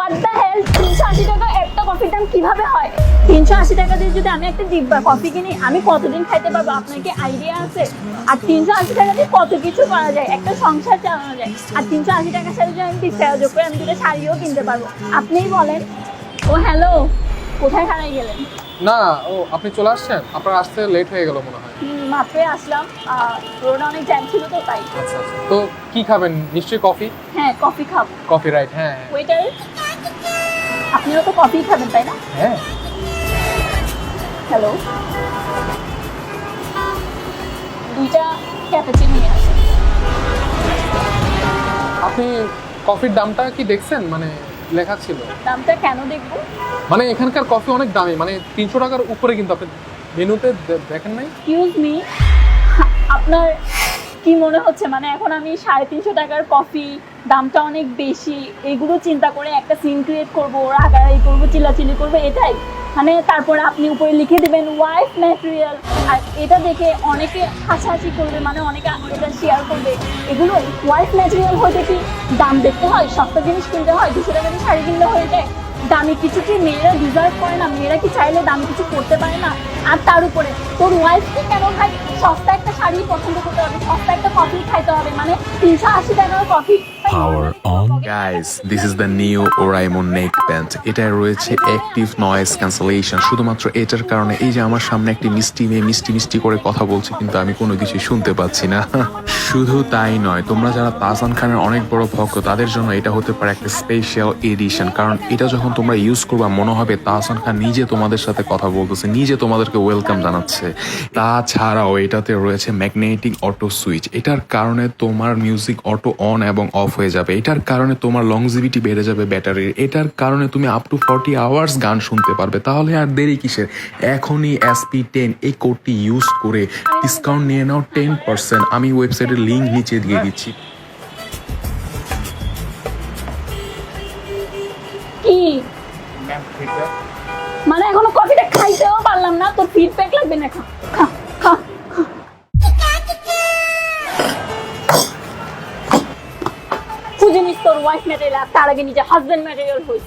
What the hell, 380 টাকা একটা কফির দাম কিভাবে হয়? 380 টাকা দিয়ে যদি আমি একটা ডিব্বা কফি কিনি, আমি কতদিন খাইতে পারবো? আপনার কি আইডিয়া আছে? আর 380 টাকা দিয়ে কত কিছু করা যায়, একটা সংসার চালানো যায়। আর 380 টাকার সাথে যদি আমি বিছানা যোগ করে আমি দুটো শাড়িও কিনতে পারবো। আপনিই বলেন। ও হ্যালো, কোথায় হারাই গেলেন? না ও আপনি চলে আসছেন, আপনার আসতে লেট হয়ে গেল মনে হয়। মাত্রই আসলাম, রোড অনেক জ্যাম ছিল তো তাই। আচ্ছা আচ্ছা, তো কি খাবেন? নিশ্চয়ই কফি। হ্যাঁ কফি খাবো। Coffee, right. হ্যাঁ ওয়েটার, আপনিও তো কফি খাবেন তাই না? হ্যাঁ। হ্যালো, দুইটা ক্যাপাচিনো নিয়ে আসেন। আপনি কফির দামটা কি দেখছেন? মানে লেখা ছিল। দামটা কেন দেখবো? মানে এখানকার কফি অনেক দামি, মানে 300 টাকার উপরে, কিন্তু আপনি মেনুতে দেখেন নাই? এক্সকিউজ মি, আপনার কি মনে হচ্ছে মানে এখন আমি 350 টাকার কফি, দামটা অনেক বেশি, এগুলো চিন্তা করে একটা সিন ক্রিয়েট করবো, রাগারাগি করবো, চিল্লাচিল্লি করবো, এটাই? মানে তারপরে আপনি উপরে লিখে দেবেন ওয়াইফ ম্যাটেরিয়াল, আর এটা দেখে অনেকে হাসাহাসি করবে, মানে অনেকে এটা শেয়ার করবে। এগুলো ওয়াইফ ম্যাটেরিয়াল হতে কি দাম দেখতে হয়? সস্তা জিনিস কিনতে হয়? 200 টাকা দিয়ে শাড়ি কিনলে হয়ে যায়? দামি কিছু কি মেয়েরা ডিজার্ভ করে না? মেয়েরা কি চাইলে দামি কিছু করতে পারে না? আর তার উপরে তোর ওয়াইফকে কেন ভাই সস্তা একটা শাড়ি পছন্দ করতে হবে, সস্তা একটা কফি খাইতে হবে? মানে 380 টাকার coffee. Power on. Guys, this is the new Oraimo neck band. এটায় রয়েছে অ্যাক্টিভ নয়েজ ক্যান্সেলেশন। শুধুমাত্র এটার কারণে এই যে আমার সামনে একটি মিষ্টি মেয়ে মিষ্টি মিষ্টি করে কথা বলছে, কিন্তু আমি কোনো কিছু শুনতে পাচ্ছি না। শুধু তাই নয়, তোমরা যারা তাহসান খানের অনেক বড় ভক্ত তাদের জন্য এটা হতে পারে একটা স্পেশাল এডিশন, কারণ এটা যখন তোমরা ইউজ করবা মনে হবে তাহসান খান নিজে তোমাদের সাথে কথা বলতেছে, নিজে তোমাদেরকে ওয়েলকাম জানাচ্ছে। তাছাড়াও এটাতে রয়েছে ম্যাগনেটিক অটো সুইচ। এটার কারণে তোমার মিউজিক অটো অন এবং অফ হয়ে যাবে। এটার কারণে তোমার লংজিভিটি বেড়ে যাবে ব্যাটারির। এটার কারণে তুমি আপ টু 40 আওয়ার্স গান শুনতে পারবে। তাহলে আর দেরি কিসের? এখনই SP10 এই কোডটি ইউজ করে ডিসকাউন্ট নিয়ে নাও 10%। আমি ওয়েবসাইটের লিঙ্ক নিচে দিয়ে দিচ্ছি। কি মানে এখনো কফিটা খাইতেও পারলাম না, তোর ফিডব্যাক লাগবে না? খা খা খা। খুঁজে নিস তোর ওয়াইফ ম্যাটেরিয়াল, তার আগে নিজে হাজবেন্ড ম্যাটেরিয়াল হইস।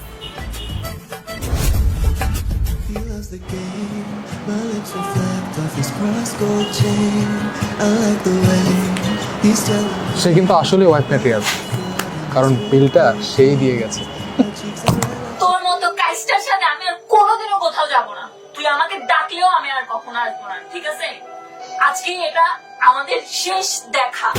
He loves the game. My lips reflect off his cross gold chain. I like the way he's telling me সে কিন্তু আসলে ওয়াইফ ম্যাটেরিয়াল, কারণ বিলটা সেই দিয়ে গেছে। তোর মতো কাইস্টার সাথে আমি আর কোনোদিনও কোথাও যাব না। তুই আমাকে ডাকলেও আমি আর কখনো আসবো না, ঠিক আছে? আজকে এটা আমাদের শেষ দেখা।